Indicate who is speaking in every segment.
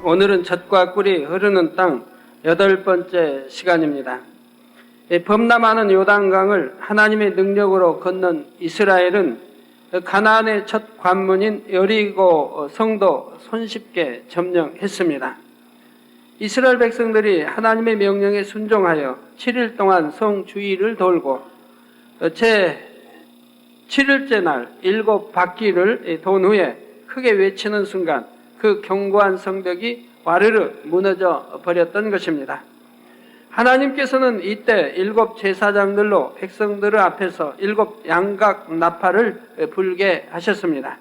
Speaker 1: 오늘은 젖과 꿀이 흐르는 땅 8번째 시간입니다. 범람하는 요단강을 하나님의 능력으로 건넌 이스라엘은 가나안의 첫 관문인 여리고 성도 손쉽게 점령했습니다. 이스라엘 백성들이 하나님의 명령에 순종하여 7일 동안 성 주위를 돌고 제 7일째 날 7바퀴를 돈 후에 크게 외치는 순간 그 견고한 성벽이 와르르 무너져 버렸던 것입니다. 하나님께서는 이때 7 제사장들로 백성들 앞에서 7 양각 나팔을 불게 하셨습니다.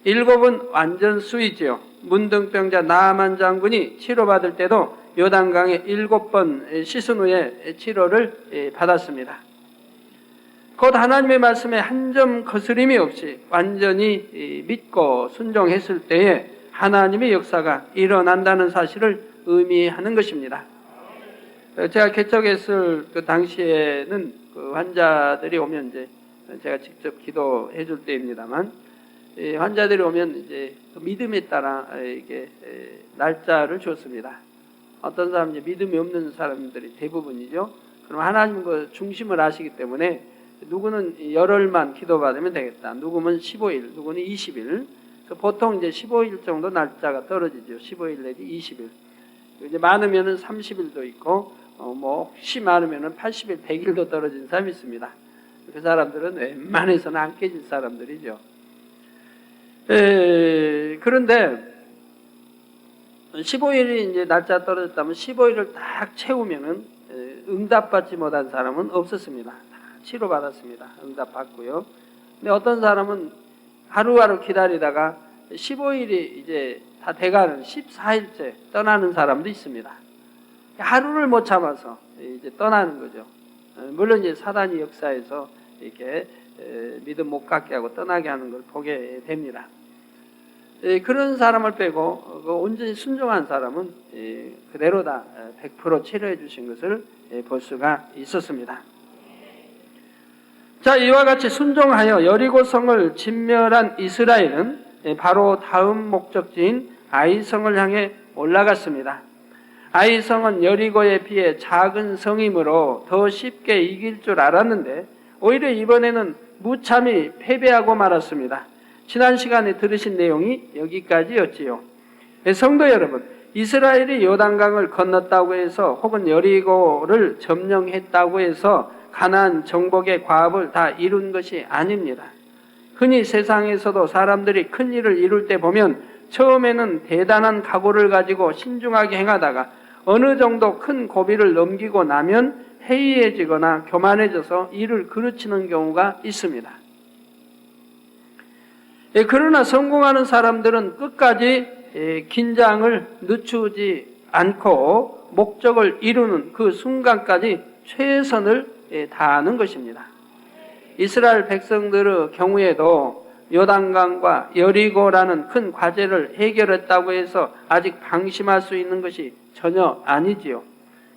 Speaker 1: 7은 완전 수이지요. 문둥병자 나아만 장군이 치료받을 때도 요단강에 7번 씻은 후에 치료를 받았습니다. 곧 하나님의 말씀에 한 점 거스림이 없이 완전히 믿고 순종했을 때에 하나님의 역사가 일어난다는 사실을 의미하는 것입니다. 제가 개척했을 그 당시에는 그 환자들이 오면 이제 제가 직접 기도해 줄 때입니다만, 환자들이 오면 이제 그 믿음에 따라 이게 날짜를 줬습니다. 어떤 사람은 이제 믿음이 없는 사람들이 대부분이죠. 그럼 하나님 그 중심을 아시기 때문에 누구는 열흘만 기도받으면 되겠다. 누구는 15일, 누구는 20일. 보통 이제 15일 정도 날짜가 떨어지죠. 15일 내지 20일. 이제 많으면은 30일도 있고, 뭐 혹시 많으면은 80일, 100일도 떨어진 사람이 있습니다. 그 사람들은 웬만해서는 안 깨질 사람들이죠. 그런데 15일이 이제 날짜 떨어졌다면 15일을 딱 채우면은 응답받지 못한 사람은 없었습니다. 다 치료받았습니다. 응답받고요. 근데 어떤 사람은 하루하루 기다리다가 15일이 이제 다 돼가는 14일째 떠나는 사람도 있습니다. 하루를 못 참아서 이제 떠나는 거죠. 물론 이제 사단이 역사에서 이렇게 믿음 못 갖게 하고 떠나게 하는 걸 보게 됩니다. 그런 사람을 빼고 온전히 순종한 사람은 그대로 다 100% 치료해 주신 것을 볼 수가 있었습니다. 자, 이와 같이 순종하여 여리고성을 진멸한 이스라엘은 바로 다음 목적지인 아이성을 향해 올라갔습니다. 아이성은 여리고에 비해 작은 성이므로 더 쉽게 이길 줄 알았는데 오히려 이번에는 무참히 패배하고 말았습니다. 지난 시간에 들으신 내용이 여기까지였지요. 성도 여러분, 이스라엘이 요단강을 건넜다고 해서 혹은 여리고를 점령했다고 해서 가나안 정복의 과업을 다 이룬 것이 아닙니다. 흔히 세상에서도 사람들이 큰 일을 이룰 때 보면 처음에는 대단한 각오를 가지고 신중하게 행하다가 어느 정도 큰 고비를 넘기고 나면 해이해지거나 교만해져서 일을 그르치는 경우가 있습니다. 그러나 성공하는 사람들은 끝까지 긴장을 늦추지 않고 목적을 이루는 그 순간까지 최선을 다하는 것입니다. 이스라엘 백성들의 경우에도 요단강과 여리고라는 큰 과제를 해결했다고 해서 아직 방심할 수 있는 것이 전혀 아니지요.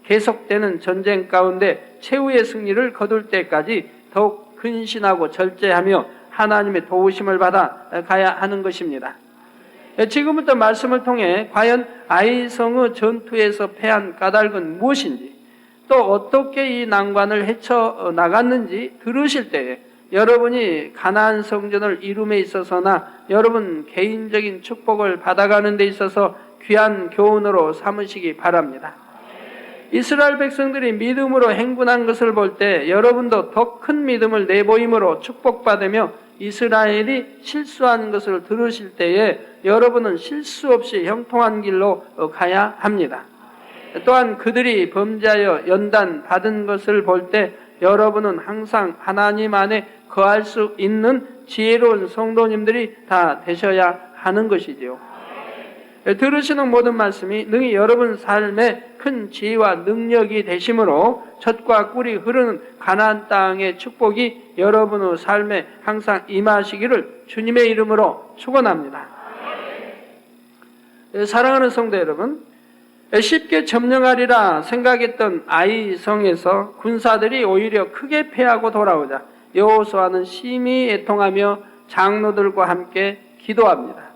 Speaker 1: 계속되는 전쟁 가운데 최후의 승리를 거둘 때까지 더욱 근신하고 절제하며 하나님의 도우심을 받아 가야 하는 것입니다. 지금부터 말씀을 통해 과연 아이성의 전투에서 패한 까닭은 무엇인지, 또 어떻게 이 난관을 헤쳐나갔는지 들으실 때에 여러분이 가나안 성전을 이룸에 있어서나 여러분 개인적인 축복을 받아가는 데 있어서 귀한 교훈으로 삼으시기 바랍니다. 이스라엘 백성들이 믿음으로 행군한 것을 볼 때 여러분도 더 큰 믿음을 내보임으로 축복받으며 이스라엘이 실수한 것을 들으실 때에 여러분은 실수 없이 형통한 길로 가야 합니다. 또한 그들이 범죄하여 연단 받은 것을 볼 때 여러분은 항상 하나님 안에 거할 수 있는 지혜로운 성도님들이 다 되셔야 하는 것이지요. 들으시는 모든 말씀이 능히 여러분 삶에 큰 지혜와 능력이 되심으로 젖과 꿀이 흐르는 가나안 땅의 축복이 여러분의 삶에 항상 임하시기를 주님의 이름으로 축원합니다. 사랑하는 성도 여러분, 쉽게 점령하리라 생각했던 아이성에서 군사들이 오히려 크게 패하고 돌아오자 여호수아는 심히 애통하며 장로들과 함께 기도합니다.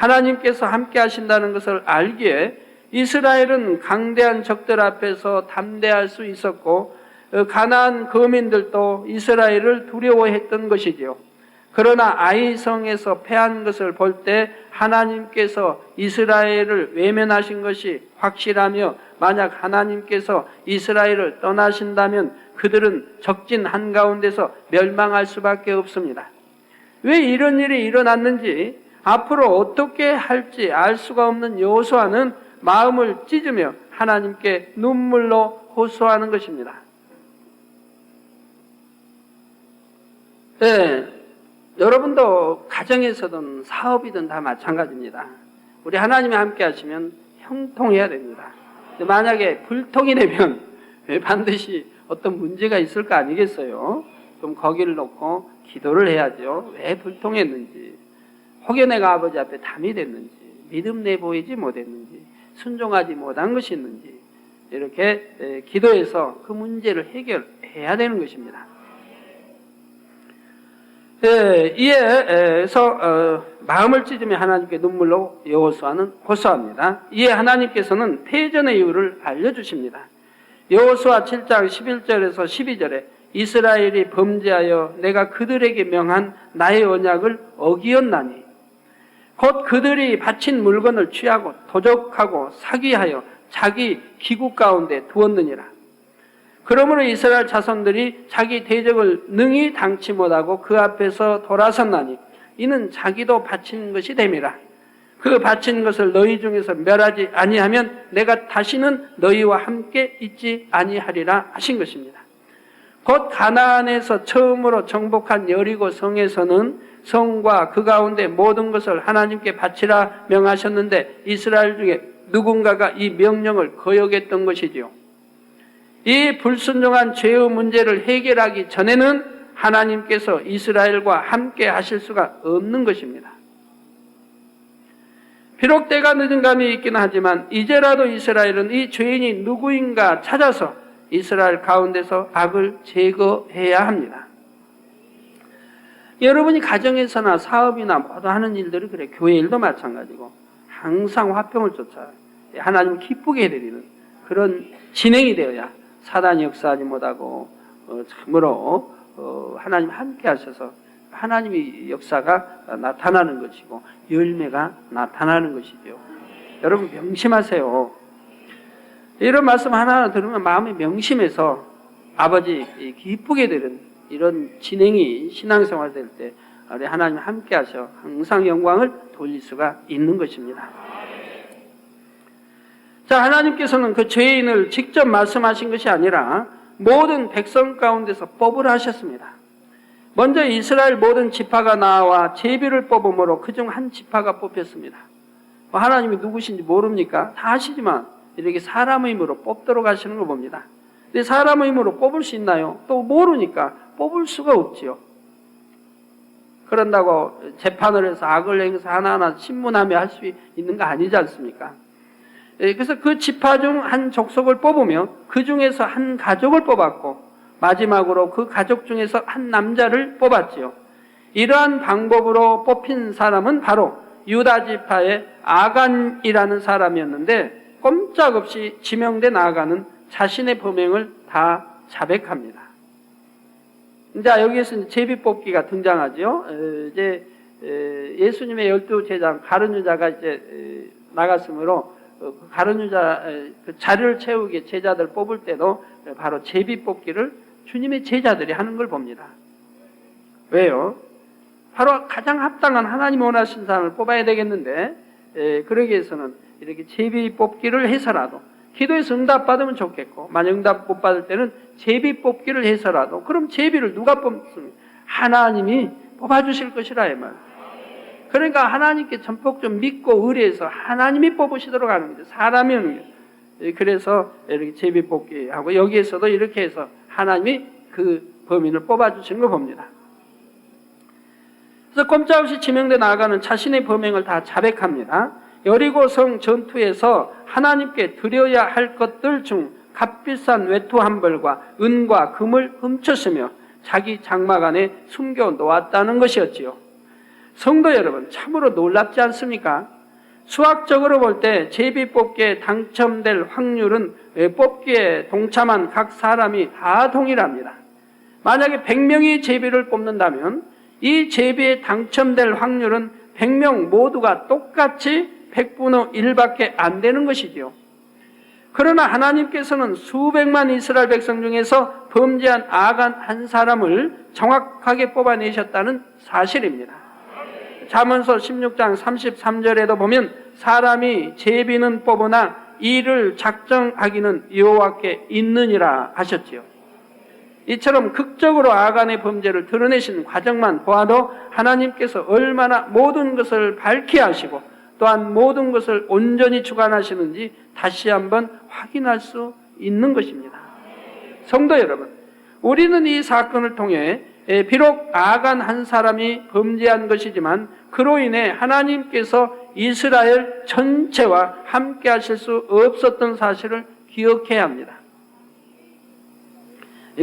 Speaker 1: 하나님께서 함께 하신다는 것을 알기에 이스라엘은 강대한 적들 앞에서 담대할 수 있었고 가나안 거민들도 이스라엘을 두려워했던 것이지요. 그러나 아이성에서 패한 것을 볼 때 하나님께서 이스라엘을 외면하신 것이 확실하며 만약 하나님께서 이스라엘을 떠나신다면 그들은 적진 한가운데서 멸망할 수밖에 없습니다. 왜 이런 일이 일어났는지 앞으로 어떻게 할지 알 수가 없는 여호수아는 마음을 찢으며 하나님께 눈물로 호소하는 것입니다. 네, 여러분도 가정에서든 사업이든 다 마찬가지입니다. 우리 하나님이 함께 하시면 형통해야 됩니다. 만약에 불통이 되면 반드시 어떤 문제가 있을 거 아니겠어요? 그럼 거기를 놓고 기도를 해야죠. 왜 불통했는지, 혹여내가 아버지 앞에 담이 됐는지, 믿음 내보이지 못했는지, 순종하지 못한 것이 있는지 이렇게 기도해서 그 문제를 해결해야 되는 것입니다. 이에서 마음을 찢으며 하나님께 눈물로 여호수아는 호소합니다. 이에 하나님께서는 패전의 이유를 알려주십니다. 여호수아 7장 11절에서 12절에 이스라엘이 범죄하여 내가 그들에게 명한 나의 언약을 어기었나니 곧 그들이 바친 물건을 취하고 도적하고 사기하여 자기 기구 가운데 두었느니라. 그러므로 이스라엘 자손들이 자기 대적을 능히 당치 못하고 그 앞에서 돌아섰나니 이는 자기도 바친 것이 됨이라. 그 바친 것을 너희 중에서 멸하지 아니하면 내가 다시는 너희와 함께 있지 아니하리라 하신 것입니다. 곧 가나안에서 처음으로 정복한 여리고 성에서는 성과 그 가운데 모든 것을 하나님께 바치라 명하셨는데 이스라엘 중에 누군가가 이 명령을 거역했던 것이지요. 이 불순종한 죄의 문제를 해결하기 전에는 하나님께서 이스라엘과 함께 하실 수가 없는 것입니다. 비록 때가 늦은 감이 있긴 하지만 이제라도 이스라엘은 이 죄인이 누구인가 찾아서 이스라엘 가운데서 악을 제거해야 합니다. 여러분이 가정에서나 사업이나 모두 하는 일들이 그래. 교회 일도 마찬가지고 항상 화평을 쫓아 하나님을 기쁘게 해드리는 그런 진행이 되어야 사단이 역사하지 못하고 참으로 하나님 함께 하셔서 하나님의 역사가 나타나는 것이고 열매가 나타나는 것이죠. 여러분 명심하세요. 이런 말씀 하나 들으면 마음이 명심해서 아버지 기쁘게 되는 이런 진행이 신앙생활 될 때 우리 하나님 함께 하셔 항상 영광을 돌릴 수가 있는 것입니다. 자, 하나님께서는 그 죄인을 직접 말씀하신 것이 아니라 모든 백성 가운데서 뽑으라 하셨습니다. 먼저 이스라엘 모든 지파가 나와 제비를 뽑음으로 그중 한 지파가 뽑혔습니다. 하나님이 누구신지 모릅니까? 다 아시지만 이렇게 사람의 힘으로 뽑도록 하시는 걸 봅니다. 근데 사람의 힘으로 뽑을 수 있나요? 또 모르니까 뽑을 수가 없지요. 그런다고 재판을 해서 악을 행해서 하나하나 신문하며 할 수 있는 거 아니지 않습니까? 그래서 그 지파 중 한 족속을 뽑으며 그 중에서 한 가족을 뽑았고 마지막으로 그 가족 중에서 한 남자를 뽑았지요. 이러한 방법으로 뽑힌 사람은 바로 유다 지파의 아간이라는 사람이었는데 꼼짝없이 지명된 아간은 자신의 범행을 다 자백합니다. 자, 여기에서 제비 뽑기가 등장하죠. 이제 예수님의 12제자 가룟 유다가 이제 나갔으므로 가룟 유다 그 자리를 채우게 제자들 뽑을 때도 바로 제비 뽑기를 주님의 제자들이 하는 걸 봅니다. 왜요? 바로 가장 합당한 하나님이 원하신 사람을 뽑아야 되겠는데 그러기 위해서는 이렇게 제비 뽑기를 해서라도 기도에서 응답 받으면 좋겠고 만약 응답 못 받을 때는 제비 뽑기를 해서라도 그럼 제비를 누가 뽑습니까? 하나님이 뽑아주실 것이라 이 말. 그러니까 하나님께 전폭 좀 믿고 의뢰해서 하나님이 뽑으시도록 하는 거죠. 사람이 오는 거죠. 그래서 이렇게 제비 뽑기 하고 여기에서도 이렇게 해서 하나님이 그 범인을 뽑아주시는 걸 봅니다. 그래서 꼼짝없이 지명된 아간은 자신의 범행을 다 자백합니다. 여리고 성 전투에서 하나님께 드려야 할 것들 중 값비싼 외투 한 벌과 은과 금을 훔쳤으며 자기 장막 안에 숨겨 놓았다는 것이었지요. 성도 여러분, 참으로 놀랍지 않습니까? 수학적으로 볼 때 제비 뽑기에 당첨될 확률은 뽑기에 동참한 각 사람이 다 동일합니다. 만약에 100명이 제비를 뽑는다면 이 제비에 당첨될 확률은 100명 모두가 똑같이 100분의 1밖에 안 되는 것이지요. 그러나 하나님께서는 수백만 이스라엘 백성 중에서 범죄한 아간 한 사람을 정확하게 뽑아내셨다는 사실입니다. 잠언서 16장 33절에도 보면 사람이 제비는 뽑으나 이를 작정하기는 여호와께 있느니라 하셨지요. 이처럼 극적으로 아간의 범죄를 드러내시는 과정만 보아도 하나님께서 얼마나 모든 것을 밝히 하시고 또한 모든 것을 온전히 주관하시는지 다시 한번 확인할 수 있는 것입니다. 성도 여러분, 우리는 이 사건을 통해 비록 아간 한 사람이 범죄한 것이지만 그로 인해 하나님께서 이스라엘 전체와 함께 하실 수 없었던 사실을 기억해야 합니다.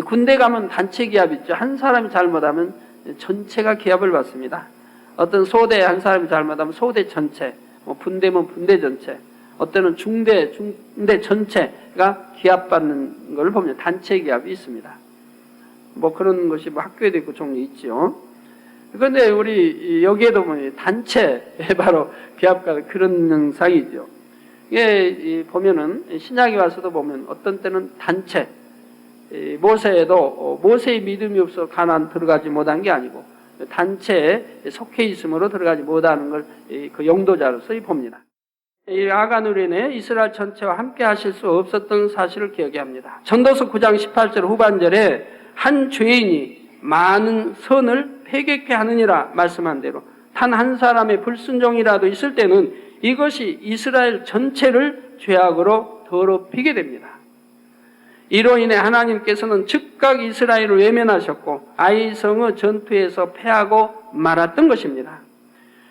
Speaker 1: 군대 가면 단체 기합 있죠. 한 사람이 잘못하면 전체가 기합을 받습니다. 어떤 소대에 한 사람이 잘못하면 소대 전체, 분대면 분대 전체, 어때는 중대 전체가 기합받는 걸 보면 단체 기합이 있습니다. 그런 것이 학교에도 있고 종류 있죠. 그런데 우리 여기에도 보면 단체 바로 기합과 그런 영상이죠. 이게 보면은 신약에 와서도 보면 어떤 때는 단체, 모세에도 모세의 믿음이 없어 가나안 들어가지 못한 게 아니고 단체에 속해 있음으로 들어가지 못하는 걸 그 용도자로서 봅니다. 이 아간으로 인해 이스라엘 전체와 함께 하실 수 없었던 사실을 기억해야 합니다. 전도서 9장 18절 후반절에 한 죄인이 많은 선을 회개케 하느니라 말씀한 대로 단 한 사람의 불순종이라도 있을 때는 이것이 이스라엘 전체를 죄악으로 더럽히게 됩니다. 이로 인해 하나님께서는 즉각 이스라엘을 외면하셨고 아이성의 전투에서 패하고 말았던 것입니다.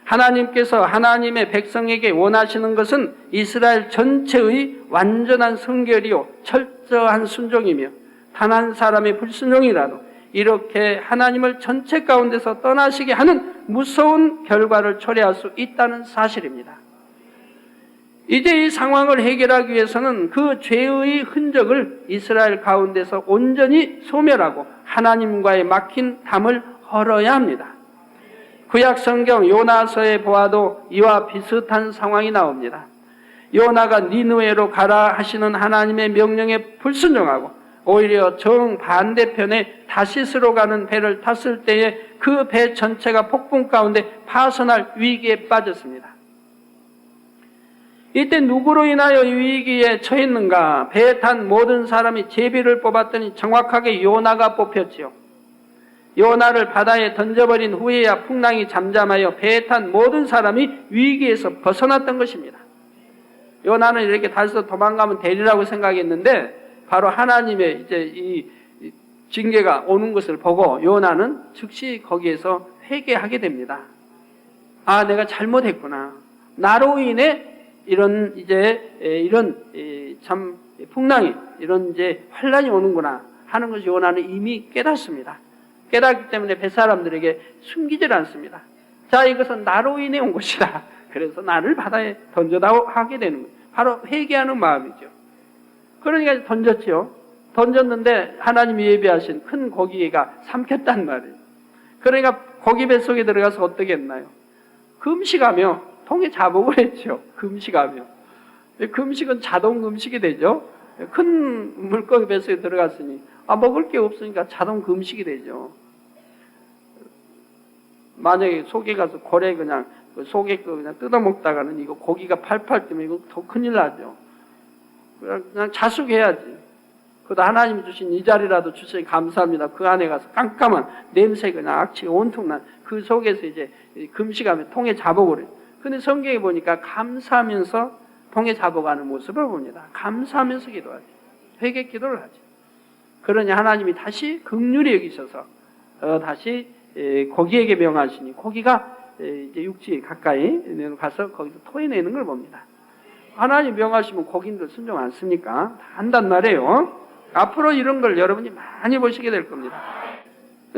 Speaker 1: 하나님께서 하나님의 백성에게 원하시는 것은 이스라엘 전체의 완전한 성결이요 철저한 순종이며 단 한 사람의 불순종이라도 이렇게 하나님을 전체 가운데서 떠나시게 하는 무서운 결과를 초래할 수 있다는 사실입니다. 이제 이 상황을 해결하기 위해서는 그 죄의 흔적을 이스라엘 가운데서 온전히 소멸하고 하나님과의 막힌 담을 헐어야 합니다. 구약 성경 요나서에 보아도 이와 비슷한 상황이 나옵니다. 요나가 니느웨로 가라 하시는 하나님의 명령에 불순종하고 오히려 정반대편에 다시스로 가는 배를 탔을 때에 그 배 전체가 폭풍 가운데 파손할 위기에 빠졌습니다. 이때 누구로 인하여 이 위기에 처했는가? 배에 탄 모든 사람이 제비를 뽑았더니 정확하게 요나가 뽑혔지요. 요나를 바다에 던져버린 후에야 풍랑이 잠잠하여 배에 탄 모든 사람이 위기에서 벗어났던 것입니다. 요나는 이렇게 다시서 도망가면 되리라고 생각했는데 바로 하나님의 이제 이 징계가 오는 것을 보고 요나는 즉시 거기에서 회개하게 됩니다. 아, 내가 잘못했구나. 나로 인해 이런 참 풍랑이 이런 이제 환란이 오는구나 하는 것이 요나는 이미 깨닫습니다. 깨닫기 때문에 뱃사람들에게 숨기질 않습니다. 자, 이것은 나로 인해 온 것이다. 그래서 나를 바다에 던져다오 하게 되는 거예요. 바로 회개하는 마음이죠. 그러니까 던졌죠. 던졌는데 하나님이 예비하신 큰 고기가 삼켰단 말이에요. 그러니까 고기 뱃속에 들어가서 어떻게 했나요? 금식하며 통에 자복을 했죠. 금식하며. 금식은 자동 금식이 되죠. 큰 물고기 뱃속에 들어갔으니 먹을 게 없으니까 자동 금식이 되죠. 만약에 속에 가서 고래 그냥 속에 거 그냥 뜯어먹다가는 이거 고기가 팔팔 뜨면 이거 더 큰일 나죠. 그냥 자숙해야지. 그래도 하나님 주신 이 자리라도 주시니 감사합니다. 그 안에 가서 깜깜한 냄새 그냥 악취가 온통 난 그 속에서 이제 금식하며 통에 자복을 해요. 근데 성경에 보니까 감사하면서 통에 자복하는 모습을 봅니다. 감사하면서 기도하지. 회개 기도를 하지. 그러니 하나님이 다시 긍휼히 여기셔서 다시 고기에게 명하시니 고기가 이제 육지 가까이 가서 거기서 토해내는 걸 봅니다. 하나님 명하시면 고기인들 순종 안 씁니까? 다 한단 말이에요. 앞으로 이런 걸 여러분이 많이 보시게 될 겁니다.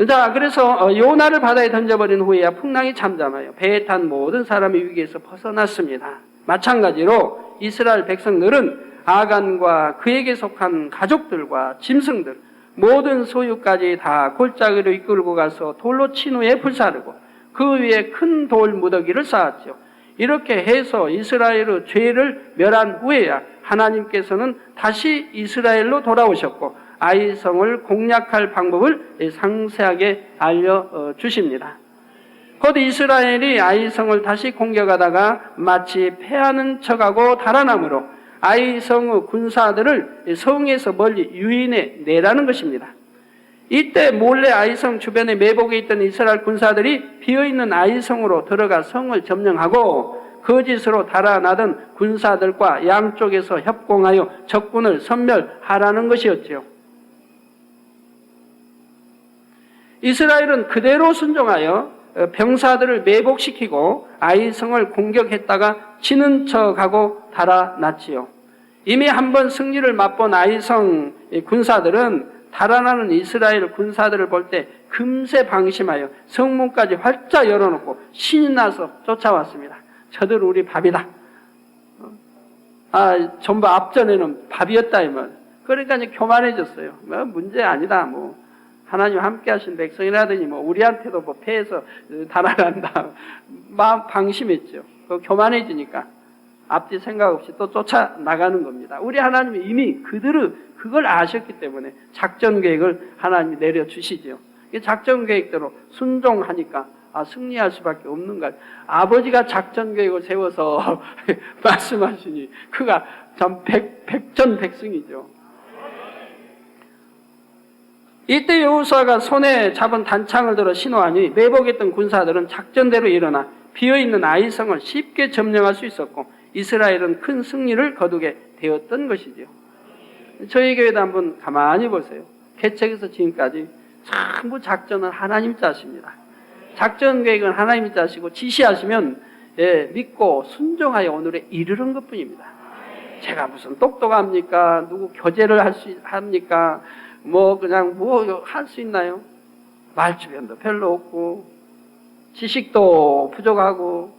Speaker 1: 자, 그래서 요나를 바다에 던져버린 후에야 풍랑이 잠잠하여 배에 탄 모든 사람의 위기에서 벗어났습니다. 마찬가지로 이스라엘 백성들은 아간과 그에게 속한 가족들과 짐승들, 모든 소유까지 다 골짜기로 이끌고 가서 돌로 친 후에 불사르고 그 위에 큰 돌 무더기를 쌓았죠. 이렇게 해서 이스라엘의 죄를 멸한 후에야 하나님께서는 다시 이스라엘로 돌아오셨고 아이성을 공략할 방법을 상세하게 알려주십니다. 곧 이스라엘이 아이성을 다시 공격하다가 마치 패하는 척하고 달아나므로 아이성의 군사들을 성에서 멀리 유인해 내라는 것입니다. 이때 몰래 아이성 주변에 매복해 있던 이스라엘 군사들이 비어있는 아이성으로 들어가 성을 점령하고 거짓으로 달아나던 군사들과 양쪽에서 협공하여 적군을 섬멸하라는 것이었지요. 이스라엘은 그대로 순종하여 병사들을 매복시키고 아이성을 공격했다가 치는 척하고 달아났지요. 이미 한번 승리를 맛본 아이성 군사들은 달아나는 이스라엘 군사들을 볼 때 금세 방심하여 성문까지 활짝 열어놓고 신이 나서 쫓아왔습니다. 저들 우리 밥이다. 전부 앞전에는 밥이었다 이 말. 그러니까 이제 교만해졌어요. 뭐 문제 아니다. 뭐 하나님 함께 하신 백성이라더니 뭐 우리한테도 뭐 패해서 달아난다. 마음 방심했죠. 교만해지니까 앞뒤 생각 없이 또 쫓아나가는 겁니다. 우리 하나님이 이미 그걸 아셨기 때문에 작전 계획을 하나님이 내려주시죠. 작전 계획대로 순종하니까 승리할 수밖에 없는 거예요. 아버지가 작전 계획을 세워서 말씀하시니 그가 참 백전백승이죠. 이때 여호수아가 손에 잡은 단창을 들어 신호하니 매복했던 군사들은 작전대로 일어나 비어있는 아이성을 쉽게 점령할 수 있었고 이스라엘은 큰 승리를 거두게 되었던 것이죠. 저희 교회도 한번 가만히 보세요. 개척에서 지금까지 전부 작전은 하나님 짜십니다. 작전 계획은 하나님이 짜시고 지시하시면 믿고 순종하여 오늘에 이르는 것뿐입니다. 제가 무슨 똑똑합니까? 누구 교제를 합니까? 뭐 그냥 뭐 할 수 있나요? 말주변도 별로 없고 지식도 부족하고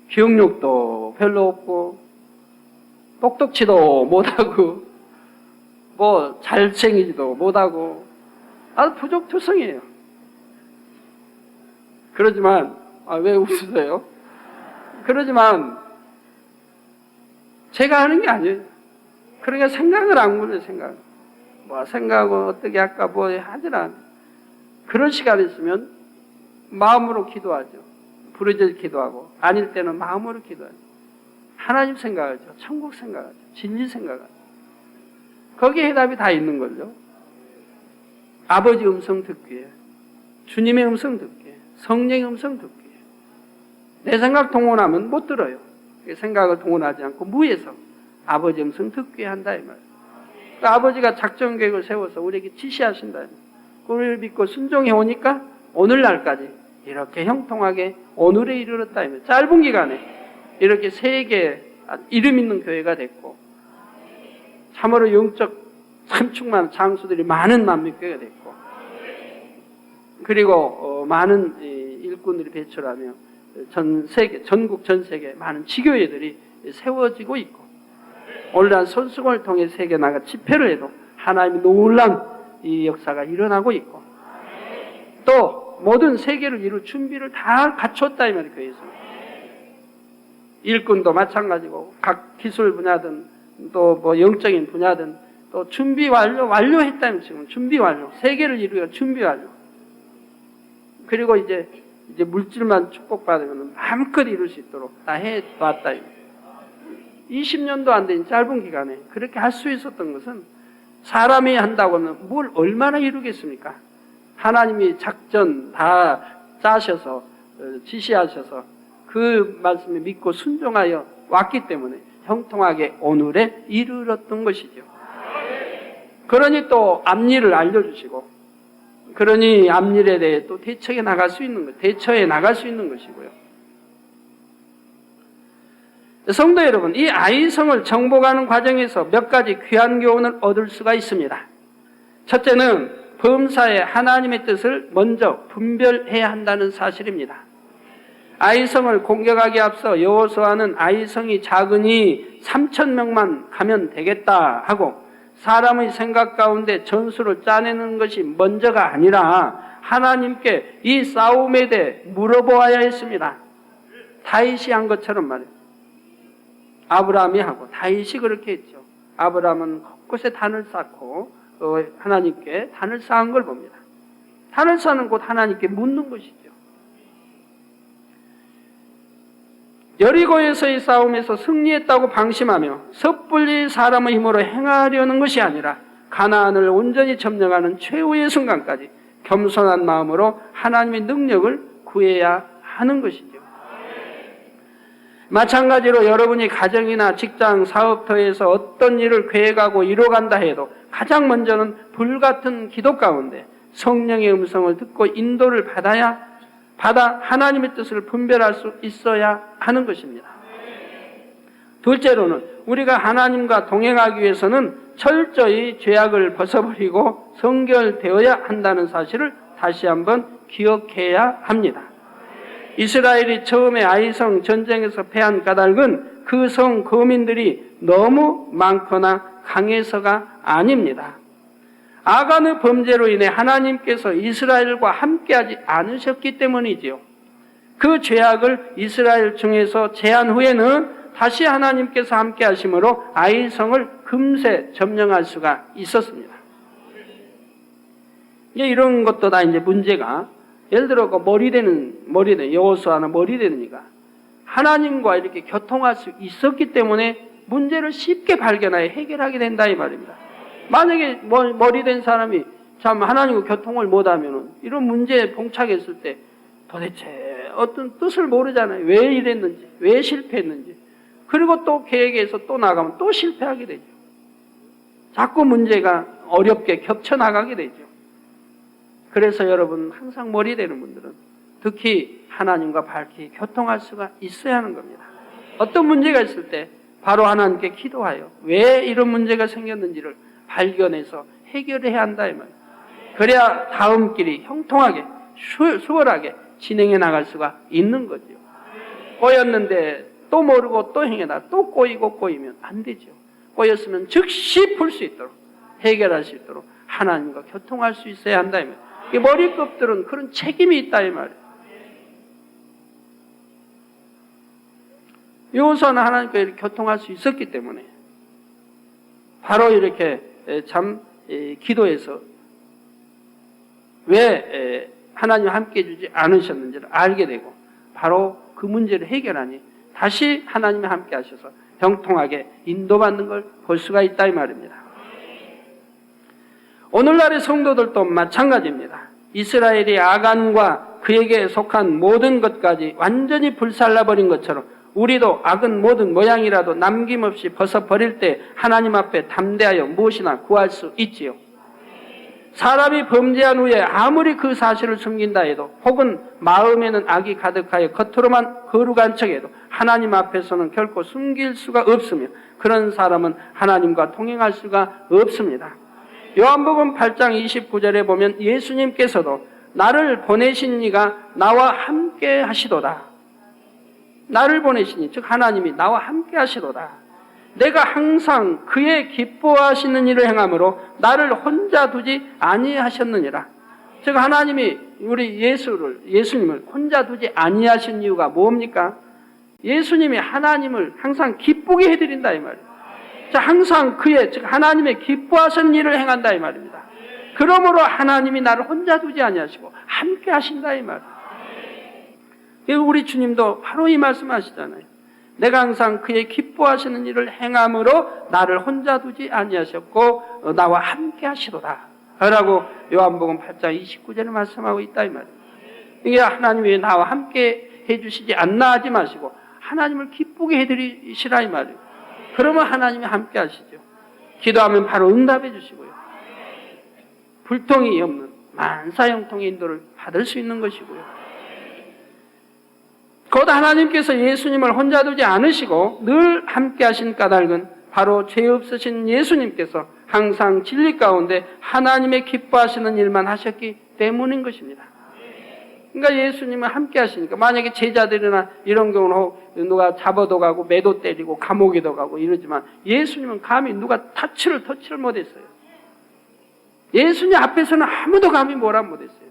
Speaker 1: 기억력도 별로 없고 똑똑치도 못하고 뭐 잘생기지도 못하고 아주 부족투성이에요. 그러지만 왜 웃으세요? 그러지만 제가 하는 게 아니에요. 그러니까 생각을 안 그래요. 생각은 어떻게 할까 뭐 하지라. 그런 시간이 있으면 마음으로 기도하죠. 부르짖어 기도하고 아닐 때는 마음으로 기도하죠. 하나님 생각하죠. 천국 생각하죠. 진리 생각하죠. 거기에 해답이 다 있는 걸요. 아버지 음성 듣기에, 주님의 음성 듣기에, 성령의 음성 듣기에. 내 생각 동원하면 못 들어요. 생각을 동원하지 않고 무에서 아버지 음성 듣기에 한다 이 말이에요. 그러니까 아버지가 작전 계획을 세워서 우리에게 지시하신다. 그걸 믿고 순종해 오니까 오늘날까지 이렇게 형통하게 오늘에 이르렀다. 짧은 기간에 이렇게 세계 이름 있는 교회가 됐고 참으로 영적 참충만 장수들이 많은 만민교회가 됐고 그리고 많은 일꾼들이 배출하며 전국 전 세계 많은 지교회들이 세워지고 있고 오늘날 손수건을 통해 세계 나가 집회를 해도 하나님의 놀라운 이 역사가 일어나고 있고 또 모든 세계를 이룰 준비를 다 갖췄다 이 말이에요. 교회에서 일꾼도 마찬가지고 각 기술 분야든 또 뭐 영적인 분야든 또 준비 완료했다면 지금 준비 완료 세계를 이루어 준비 완료 그리고 이제 물질만 축복받으면 마음껏 이룰 수 있도록 다 해왔다. 20년도 안 된 짧은 기간에 그렇게 할 수 있었던 것은 사람이 한다고 하면 뭘 얼마나 이루겠습니까? 하나님이 작전 다 짜셔서 지시하셔서 그 말씀에 믿고 순종하여 왔기 때문에 형통하게 오늘에 이르렀던 것이죠. 그러니 또 앞일을 알려주시고 그러니 앞일에 대해 또 대처해 나갈 수 있는 것이고요. 성도 여러분, 이 아이성을 정복하는 과정에서 몇 가지 귀한 교훈을 얻을 수가 있습니다. 첫째는 범사에 하나님의 뜻을 먼저 분별해야 한다는 사실입니다. 아이성을 공격하기 앞서 여호수아는 아이성이 작으니 3,000명만 가면 되겠다 하고 사람의 생각 가운데 전술을 짜내는 것이 먼저가 아니라 하나님께 이 싸움에 대해 물어보아야 했습니다. 다윗이 한 것처럼 말이에요. 아브라함이 하고 다윗이 그렇게 했죠. 아브라함은 곳곳에 단을 쌓고 하나님께 단을 쌓은 걸 봅니다. 단을 쌓는 곳 하나님께 묻는 것이죠. 여리고에서의 싸움에서 승리했다고 방심하며 섣불리 사람의 힘으로 행하려는 것이 아니라 가나안을 온전히 점령하는 최후의 순간까지 겸손한 마음으로 하나님의 능력을 구해야 하는 것이죠. 마찬가지로 여러분이 가정이나 직장, 사업터에서 어떤 일을 계획하고 이뤄간다 해도 가장 먼저는 불같은 기도 가운데 성령의 음성을 듣고 인도를 받아 하나님의 뜻을 분별할 수 있어야 하는 것입니다. 둘째로는 우리가 하나님과 동행하기 위해서는 철저히 죄악을 벗어버리고 성결되어야 한다는 사실을 다시 한번 기억해야 합니다. 이스라엘이 처음에 아이성 전쟁에서 패한 까닭은 그 성 거민들이 너무 많거나 강해서가 아닙니다. 아간의 범죄로 인해 하나님께서 이스라엘과 함께하지 않으셨기 때문이지요. 그 죄악을 이스라엘 중에서 제한 후에는 다시 하나님께서 함께하심으로 아이성을 금세 점령할 수가 있었습니다. 이런 것도 다 이제 문제가 예를 들어 머리되는 여호수아는 머리되니까 하나님과 이렇게 교통할 수 있었기 때문에 문제를 쉽게 발견하여 해결하게 된다 이 말입니다. 만약에 머리된 사람이 참 하나님과 교통을 못하면 이런 문제에 봉착했을 때 도대체 어떤 뜻을 모르잖아요. 왜 이랬는지, 왜 실패했는지. 그리고 또 계획에서 또 나가면 또 실패하게 되죠. 자꾸 문제가 어렵게 겹쳐나가게 되죠. 그래서 여러분 항상 머리되는 분들은 특히 하나님과 밝히 교통할 수가 있어야 하는 겁니다. 어떤 문제가 있을 때 바로 하나님께 기도하여 왜 이런 문제가 생겼는지를 발견해서 해결해야 한다 이 말이에요. 그래야 다음 길이 형통하게 수월하게 진행해 나갈 수가 있는 거죠. 꼬였는데 또 모르고 또 행해다 또 꼬이면 안 되죠. 꼬였으면 즉시 풀 수 있도록 해결할 수 있도록 하나님과 교통할 수 있어야 한다 이 말이에요. 이 머리급들은 그런 책임이 있다 이 말이에요. 여호수아는 하나님과 이렇게 교통할 수 있었기 때문에 바로 이렇게 참 기도해서 왜 하나님 함께 해주지 않으셨는지를 알게 되고 바로 그 문제를 해결하니 다시 하나님이 함께 하셔서 형통하게 인도받는 걸 볼 수가 있다 이 말입니다. 오늘날의 성도들도 마찬가지입니다. 이스라엘이 아간과 그에게 속한 모든 것까지 완전히 불살라버린 것처럼 우리도 악은 모든 모양이라도 남김없이 벗어버릴 때 하나님 앞에 담대하여 무엇이나 구할 수 있지요. 사람이 범죄한 후에 아무리 그 사실을 숨긴다 해도 혹은 마음에는 악이 가득하여 겉으로만 거룩한 척해도 하나님 앞에서는 결코 숨길 수가 없으며 그런 사람은 하나님과 통행할 수가 없습니다. 요한복음 8장 29절에 보면 예수님께서도 나를 보내신 이가 나와 함께 하시도다. 나를 보내시니 즉 하나님이 나와 함께 하시도다. 내가 항상 그의 기뻐하시는 일을 행함으로 나를 혼자 두지 아니하셨느니라. 즉 하나님이 우리 예수님을 혼자 두지 아니하신 이유가 뭡니까? 예수님이 하나님을 항상 기쁘게 해드린다 이 말이에요. 자, 항상 즉 하나님의 기뻐하시는 일을 행한다 이 말입니다. 그러므로 하나님이 나를 혼자 두지 아니하시고 함께 하신다 이 말이에요. 우리 주님도 바로 이 말씀하시잖아요. 내가 항상 그의 기뻐하시는 일을 행함으로 나를 혼자 두지 아니하셨고 나와 함께 하시도다 라고 요한복음 8장 29절에 말씀하고 있다 이 말이에요. 이게 하나님이 나와 함께 해주시지 않나 하지 마시고 하나님을 기쁘게 해드리시라 이 말이에요. 그러면 하나님이 함께 하시죠. 기도하면 바로 응답해 주시고요. 불통이 없는 만사형통의 인도를 받을 수 있는 것이고요. 곧 하나님께서 예수님을 혼자 두지 않으시고 늘 함께 하신 까닭은 바로 죄 없으신 예수님께서 항상 진리 가운데 하나님의 기뻐하시는 일만 하셨기 때문인 것입니다. 그러니까 예수님은 함께 하시니까 만약에 제자들이나 이런 경우는 누가 잡아도 가고 매도 때리고 감옥에도 가고 이러지만 예수님은 감히 누가 터치를 못했어요. 예수님 앞에서는 아무도 감히 뭐라 못했어요.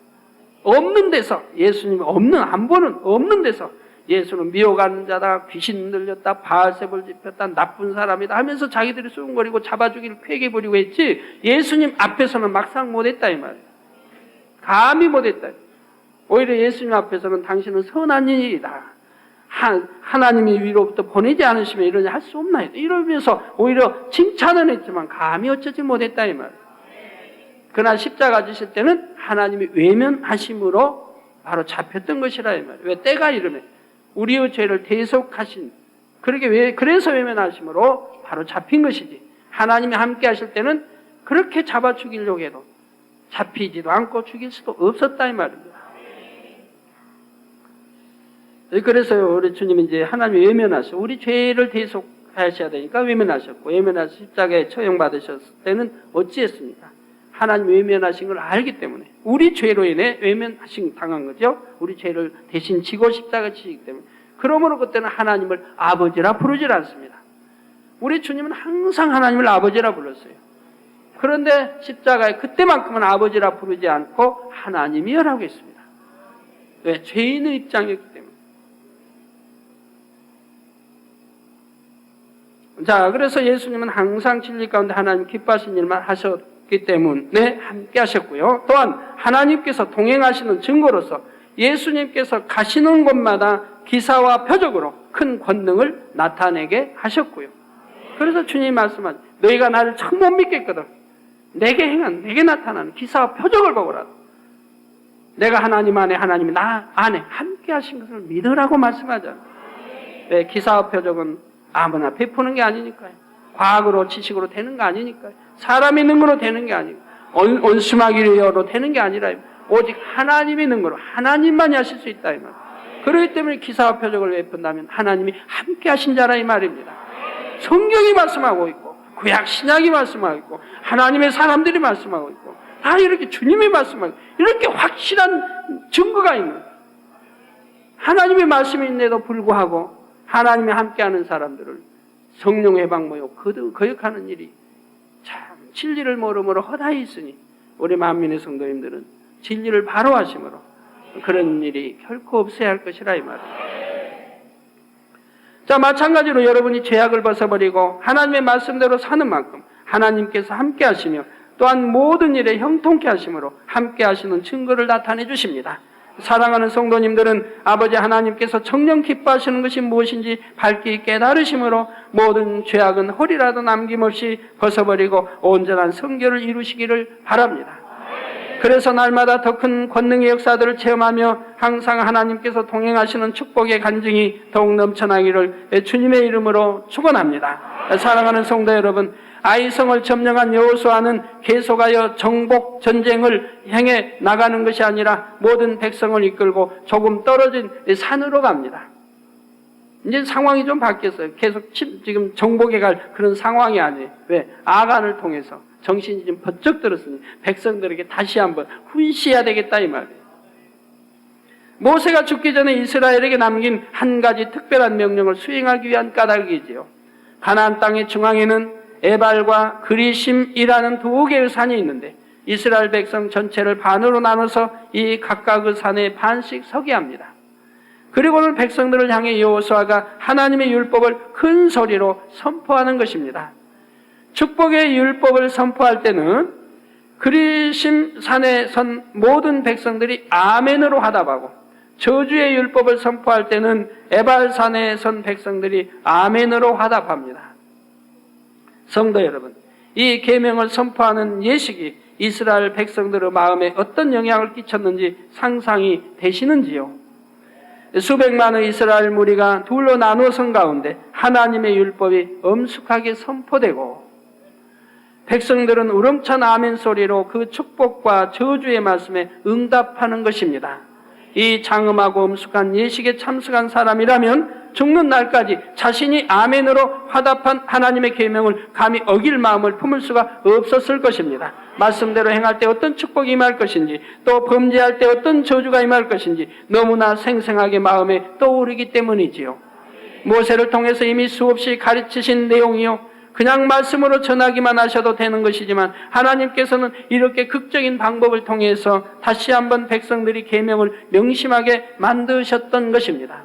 Speaker 1: 없는 데서 예수님이 없는 데서 예수는 미워가는 자다, 귀신 들렸다, 바알세불 집혔다, 나쁜 사람이다 하면서 자기들이 수군거리고 잡아 죽이를 쾌게 부리고 했지 예수님 앞에서는 막상 못했다 이 말이에요. 감히 못했다. 오히려 예수님 앞에서는 당신은 선한 일이다. 하나님이 위로부터 보내지 않으시면 이러냐 할 수 없나요? 이러면서 오히려 칭찬은 했지만 감히 어쩌지 못했다 이 말이에요. 그러나 십자가 지실 때는 하나님이 외면하심으로 바로 잡혔던 것이라 이 말이에요. 왜 때가 이르면 우리의 죄를 대속하신 그래서 외면하심으로 바로 잡힌 것이지. 하나님이 함께 하실 때는 그렇게 잡아 죽이려고 해도 잡히지도 않고 죽일 수도 없었다 이 말입니다. 그래서요 우리 주님은 이제 하나님이 외면하셔 우리 죄를 대속하셔야 되니까 외면하셨고 외면하셔 십자가에 처형받으셨을 때는 어찌했습니까? 하나님 외면하신 걸 알기 때문에 우리 죄로 인해 외면하신 당한 거죠. 우리 죄를 대신 지고 십자가 치시기 때문에 그러므로 그때는 하나님을 아버지라 부르질 않습니다. 우리 주님은 항상 하나님을 아버지라 불렀어요. 그런데 십자가에 그때만큼은 아버지라 부르지 않고 하나님이여라고 했습니다. 왜? 죄인의 입장이었기 때문에. 자, 그래서 예수님은 항상 진리 가운데 하나님 기뻐하신 일만 하셨기 때문에 함께 하셨고요. 또한 하나님께서 동행하시는 증거로서 예수님께서 가시는 곳마다 기사와 표적으로 큰 권능을 나타내게 하셨고요. 그래서 주님이 말씀하신 너희가 나를 참 못 믿겠거든. 내게 나타나는 기사와 표적을 보거라. 내가 하나님 안에 하나님이 나 안에 함께 하신 것을 믿으라고 말씀하잖아요. 네, 기사와 표적은 아무나 베푸는 게 아니니까요. 과학으로 지식으로 되는 거 아니니까요. 사람의 능으로 되는 게 아니고 온수마귀로 되는 게 아니라 오직 하나님의 능으로 하나님만이 하실 수 있다 이 말. 그렇기 때문에 기사와 표적을 베푼다면 하나님이 함께 하신 자라 이 말입니다. 성경이 말씀하고 있고 구약 신약이 말씀하고 있고 하나님의 사람들이 말씀하고 있고 다 이렇게 주님이 말씀하고 이렇게 확실한 증거가 있는 하나님의 말씀이 있는데도 불구하고 하나님이 함께하는 사람들을 성령 해방모여 거역하는 일이 참 진리를 모름으로 허다히 있으니 우리 만민의 성도님들은 진리를 바로 하심으로 그런 일이 결코 없어야 할 것이라 이 말입니다. 자, 마찬가지로 여러분이 죄악을 벗어버리고 하나님의 말씀대로 사는 만큼 하나님께서 함께 하시며 또한 모든 일에 형통케 하심으로 함께 하시는 증거를 나타내 주십니다. 사랑하는 성도님들은 아버지 하나님께서 정녕 기뻐하시는 것이 무엇인지 밝히 깨달으심으로 모든 죄악은 홀이라도 남김없이 벗어버리고 온전한 성결을 이루시기를 바랍니다. 그래서 날마다 더 큰 권능의 역사들을 체험하며 항상 하나님께서 동행하시는 축복의 간증이 더욱 넘쳐나기를 주님의 이름으로 축원합니다. 사랑하는 성도 여러분, 아이성을 점령한 여호수아는 계속하여 정복 전쟁을 향해 나가는 것이 아니라 모든 백성을 이끌고 조금 떨어진 산으로 갑니다. 이제 상황이 좀 바뀌었어요. 계속 지금 정복에 갈 그런 상황이 아니에요. 왜? 아간을 통해서 정신이 좀 번쩍 들었으니 백성들에게 다시 한번 훈시해야 되겠다 이 말이에요. 모세가 죽기 전에 이스라엘에게 남긴 한 가지 특별한 명령을 수행하기 위한 까닭이지요. 가나안 땅의 중앙에는 에발과 그리심이라는 두 개의 산이 있는데 이스라엘 백성 전체를 반으로 나눠서 이 각각의 산에 반씩 서게 합니다. 그리고는 백성들을 향해 여호수아가 하나님의 율법을 큰 소리로 선포하는 것입니다. 축복의 율법을 선포할 때는 그리심 산에 선 모든 백성들이 아멘으로 화답하고 저주의 율법을 선포할 때는 에발 산에 선 백성들이 아멘으로 화답합니다. 성도 여러분, 이 계명을 선포하는 예식이 이스라엘 백성들의 마음에 어떤 영향을 끼쳤는지 상상이 되시는지요? 수백만의 이스라엘 무리가 둘로 나누어 선 가운데 하나님의 율법이 엄숙하게 선포되고 백성들은 우렁찬 아멘 소리로 그 축복과 저주의 말씀에 응답하는 것입니다. 이 장엄하고 엄숙한 예식에 참석한 사람이라면 죽는 날까지 자신이 아멘으로 화답한 하나님의 계명을 감히 어길 마음을 품을 수가 없었을 것입니다. 말씀대로 행할 때 어떤 축복이 임할 것인지, 또 범죄할 때 어떤 저주가 임할 것인지 너무나 생생하게 마음에 떠오르기 때문이지요. 모세를 통해서 이미 수없이 가르치신 내용이요, 그냥 말씀으로 전하기만 하셔도 되는 것이지만 하나님께서는 이렇게 극적인 방법을 통해서 다시 한번 백성들이 계명을 명심하게 만드셨던 것입니다.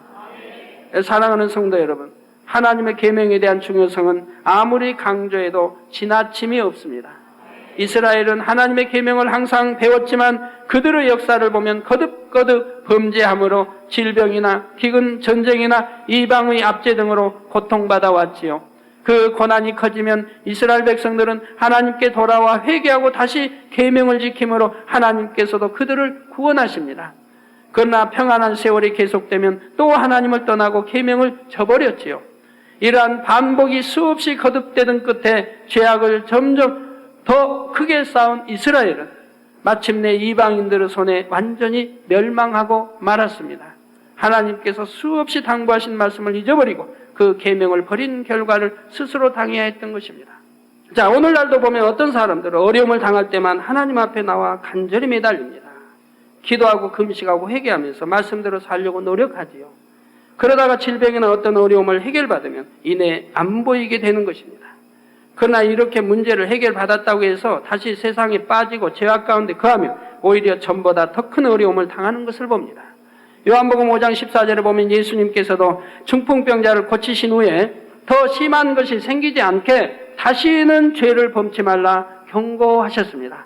Speaker 1: 사랑하는 성도 여러분, 하나님의 계명에 대한 중요성은 아무리 강조해도 지나침이 없습니다. 이스라엘은 하나님의 계명을 항상 배웠지만 그들의 역사를 보면 거듭거듭 범죄함으로 질병이나 기근, 전쟁이나 이방의 압제 등으로 고통받아 왔지요. 그 고난이 커지면 이스라엘 백성들은 하나님께 돌아와 회개하고 다시 계명을 지킴으로 하나님께서도 그들을 구원하십니다. 그러나 평안한 세월이 계속되면 또 하나님을 떠나고 계명을 저버렸지요. 이러한 반복이 수없이 거듭되던 끝에 죄악을 점점 더 크게 쌓은 이스라엘은 마침내 이방인들의 손에 완전히 멸망하고 말았습니다. 하나님께서 수없이 당부하신 말씀을 잊어버리고 그 계명을 버린 결과를 스스로 당해야 했던 것입니다. 자, 오늘날도 보면 어떤 사람들은 어려움을 당할 때만 하나님 앞에 나와 간절히 매달립니다. 기도하고 금식하고 회개하면서 말씀대로 살려고 노력하지요. 그러다가 질병이나 어떤 어려움을 해결받으면 이내 안 보이게 되는 것입니다. 그러나 이렇게 문제를 해결받았다고 해서 다시 세상에 빠지고 죄악 가운데 거하며 오히려 전보다 더 큰 어려움을 당하는 것을 봅니다. 요한복음 5장 14절에 보면 예수님께서도 중풍병자를 고치신 후에 더 심한 것이 생기지 않게 다시는 죄를 범치 말라 경고하셨습니다.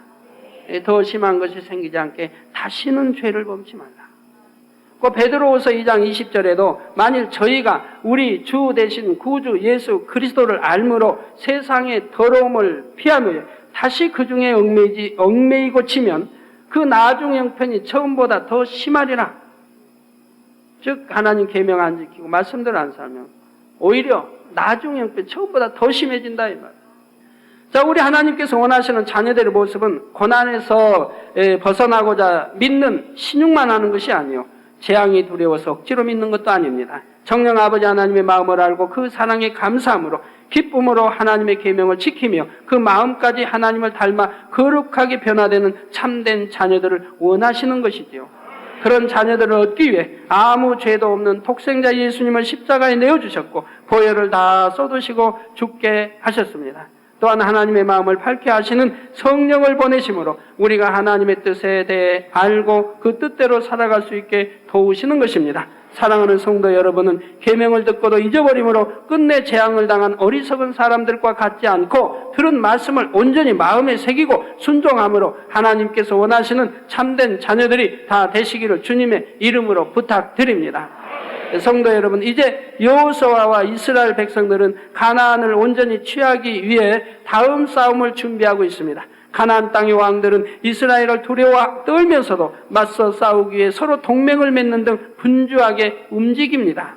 Speaker 1: 더 심한 것이 생기지 않게 다시는 죄를 범치 말라. 그 베드로후서 2장 20절에도 만일 저희가 우리 주 대신 구주 예수 그리스도를 알므로 세상의 더러움을 피하며 다시 그 중에 얽매이고 치면 그 나중 형편이 처음보다 더 심하리라. 즉 하나님 계명 안 지키고 말씀대로 안 살면 오히려 나중 형편 처음보다 더 심해진다 이 말. 자, 우리 하나님께서 원하시는 자녀들의 모습은 고난에서 벗어나고자 믿는 신용만 하는 것이 아니요, 재앙이 두려워서 억지로 믿는 것도 아닙니다. 정녕 아버지 하나님의 마음을 알고 그 사랑에 감사함으로 기쁨으로 하나님의 계명을 지키며 그 마음까지 하나님을 닮아 거룩하게 변화되는 참된 자녀들을 원하시는 것이지요. 그런 자녀들을 얻기 위해 아무 죄도 없는 독생자 예수님을 십자가에 내어주셨고 보혈을 다 쏟으시고 죽게 하셨습니다. 또한 하나님의 마음을 밝게 하시는 성령을 보내심으로 우리가 하나님의 뜻에 대해 알고 그 뜻대로 살아갈 수 있게 도우시는 것입니다. 사랑하는 성도 여러분은 계명을 듣고도 잊어버림으로 끝내 재앙을 당한 어리석은 사람들과 같지 않고 들은 말씀을 온전히 마음에 새기고 순종함으로 하나님께서 원하시는 참된 자녀들이 다 되시기를 주님의 이름으로 부탁드립니다. 성도 여러분, 이제 여호수아와 이스라엘 백성들은 가나안을 온전히 취하기 위해 다음 싸움을 준비하고 있습니다. 가나안 땅의 왕들은 이스라엘을 두려워 떨면서도 맞서 싸우기 위해 서로 동맹을 맺는 등 분주하게 움직입니다.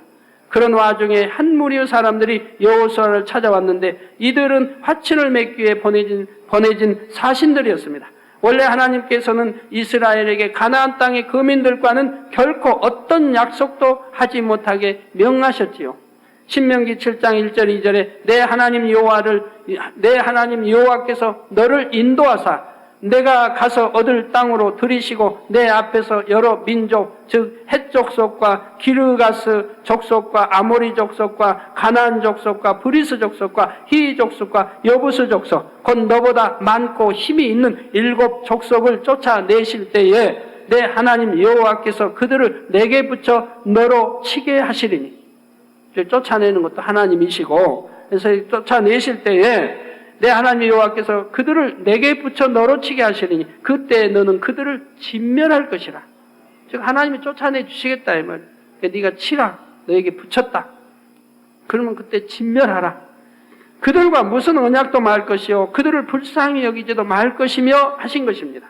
Speaker 1: 그런 와중에 한 무리의 사람들이 여호수아를 찾아왔는데 이들은 화친을 맺기 위해 보내진 사신들이었습니다. 원래 하나님께서는 이스라엘에게 가나안 땅의 거민들과는 결코 어떤 약속도 하지 못하게 명하셨지요. 신명기 7장 1절 2절에 내 하나님 여호와께서 너를 인도하사 내가 가서 얻을 땅으로 들이시고 내 앞에서 여러 민족 즉 헷 족속과 기르가스 족속과 아모리 족속과 가나안 족속과 브리스 족속과 히 족속과 여부스 족속 곧 너보다 많고 힘이 있는 7 족속을 쫓아내실 때에 내 하나님 여호와께서 그들을 내게 붙여 너로 치게 하시리니. 쫓아내는 것도 하나님이시고 그래서 쫓아내실 때에 내 하나님 여호와께서 그들을 내게 붙여 너로 치게 하시리니 그때 너는 그들을 진멸할 것이라. 즉 하나님이 쫓아내 주시겠다 이 말. 네가 치라. 너에게 붙였다. 그러면 그때 진멸하라. 그들과 무슨 언약도 말 것이요 그들을 불쌍히 여기지도 말 것이며 하신 것입니다.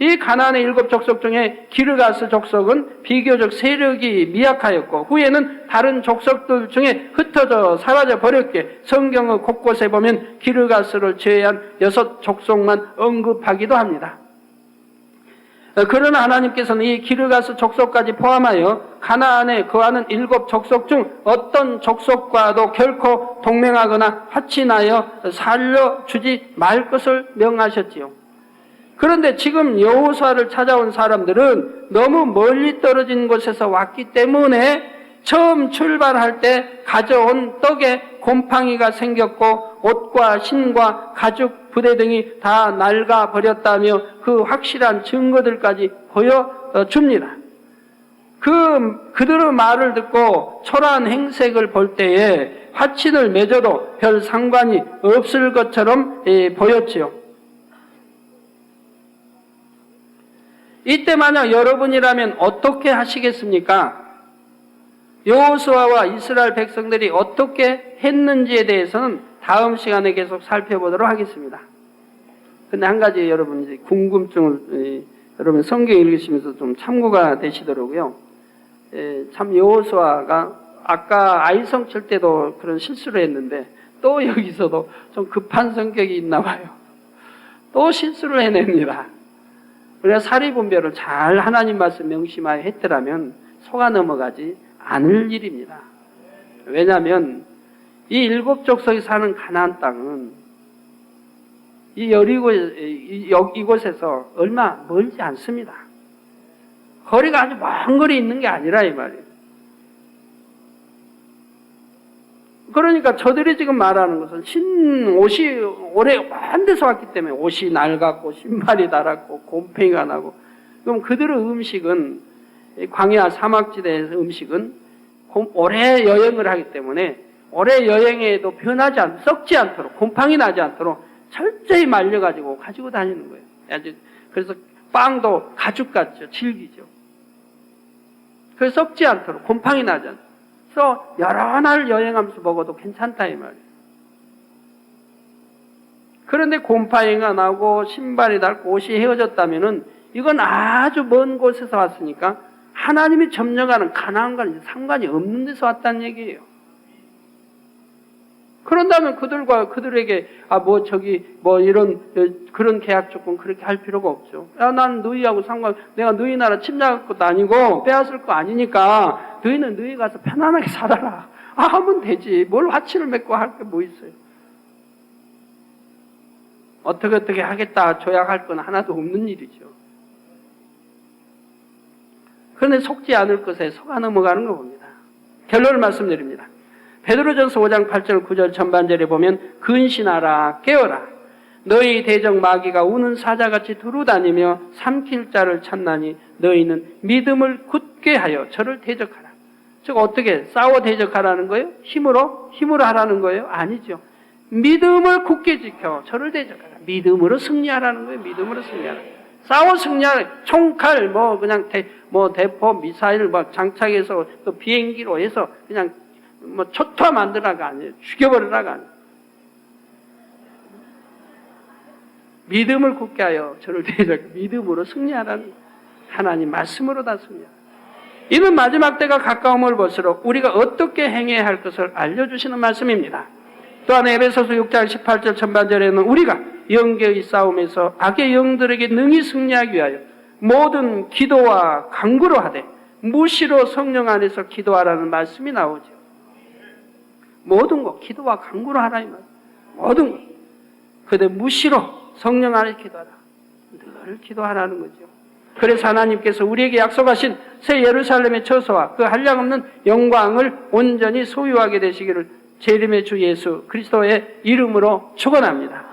Speaker 1: 이 가나안의 7 족속 중에 기르가스 족속은 비교적 세력이 미약하였고 후에는 다른 족속들 중에 흩어져 사라져 버렸기에 성경의 곳곳에 보면 기르가스를 제외한 6 족속만 언급하기도 합니다. 그러나 하나님께서는 이 기르가스 족속까지 포함하여 가나안에 거하는 7 족속 중 어떤 족속과도 결코 동맹하거나 화친하여 살려주지 말 것을 명하셨지요. 그런데 지금 여호수아를 찾아온 사람들은 너무 멀리 떨어진 곳에서 왔기 때문에 처음 출발할 때 가져온 떡에 곰팡이가 생겼고 옷과 신과 가죽 부대 등이 다 낡아 버렸다며 그 확실한 증거들까지 보여줍니다. 그들의 말을 듣고 초라한 행색을 볼 때에 화친을 맺어도 별 상관이 없을 것처럼 보였지요. 이때 만약 여러분이라면 어떻게 하시겠습니까? 여호수아와 이스라엘 백성들이 어떻게 했는지에 대해서는 다음 시간에 계속 살펴보도록 하겠습니다. 근데 한 가지 여러분 이제 궁금증을 여러분 성경 읽으시면서 좀 참고가 되시더라고요. 참 여호수아가 아까 아이성 칠 때도 그런 실수를 했는데 또 여기서도 좀 급한 성격이 있나 봐요. 또 실수를 해냅니다. 우리가 사리분별을 잘 하나님 말씀 명심하여 했더라면 속아 넘어가지 않을 일입니다. 왜냐하면 이 7 족속이 사는 가나안 땅은 이 여리고 이곳에서 얼마 멀지 않습니다. 거리가 아주 먼 거리에 있는 게 아니라 이 말이에요. 그러니까 저들이 지금 말하는 것은 옷이 오래 먼 데서 왔기 때문에 옷이 낡았고 신발이 닳았고 곰팡이가 나고, 그럼 그들의 음식은 광야 사막지대에서 음식은 오래 여행을 하기 때문에 오래 여행에도 썩지 않도록 곰팡이 나지 않도록 철저히 말려가지고 가지고 다니는 거예요. 그래서 빵도 가죽 같죠. 질기죠. 그래서 썩지 않도록 곰팡이 나지 않도록. 그래서 여러 날 여행하면서 먹어도 괜찮다 이 말이에요. 그런데 곰팡이가 나고 신발이 닳고 옷이 헤어졌다면은 이건 아주 먼 곳에서 왔으니까 하나님이 점령하는 가나안과는 상관이 없는 데서 왔다는 얘기예요. 그런다면 그들에게 이런 그런 계약 조건 그렇게 할 필요가 없죠. 난 너희하고 내가 너희 나라 침략할 것도 아니고 빼앗을 거 아니니까 너희는 너희 가서 편안하게 살아라. 하면 되지. 뭘 화치를 맺고 할 게 뭐 있어요. 어떻게 하겠다 조약할 건 하나도 없는 일이죠. 그런데 속지 않을 것에 속아 넘어가는 거 봅니다. 결론을 말씀드립니다. 베드로전서 5장 8절 9절 전반절에 보면 근신하라 깨어라 너희 대적 마귀가 우는 사자같이 두루다니며 삼킬 자를 찾나니 너희는 믿음을 굳게 하여 저를 대적하라. 즉 어떻게 싸워 대적하라는 거예요? 힘으로 하라는 거예요? 아니죠. 믿음을 굳게 지켜 저를 대적하라. 믿음으로 승리하라는 거예요. 믿음으로 승리하라. 싸워 승리하라. 총칼 그냥 대포 미사일 장착해서 또 비행기로 해서 그냥 초토화 만들라가 아니에요. 죽여버리라가 아니에요. 믿음을 굳게 하여 저를 대적 믿음으로 승리하라는 하나님 말씀으로 다 승리하라. 이는 마지막 때가 가까움을 볼수록 우리가 어떻게 행해야 할 것을 알려주시는 말씀입니다. 또한 에베소서 6장 18절 전반절에는 우리가 영계의 싸움에서 악의 영들에게 능히 승리하기 위하여 모든 기도와 간구로 하되 무시로 성령 안에서 기도하라는 말씀이 나오죠. 모든 것 기도와 간구로 하라 이 말. 모든 것. 그런데 무시로 성령 안에 기도하라. 늘 기도하라는 거죠. 그래서 하나님께서 우리에게 약속하신 새 예루살렘의 처소와 그 한량없는 영광을 온전히 소유하게 되시기를 제 이름의 주 예수 그리스도의 이름으로 축원합니다.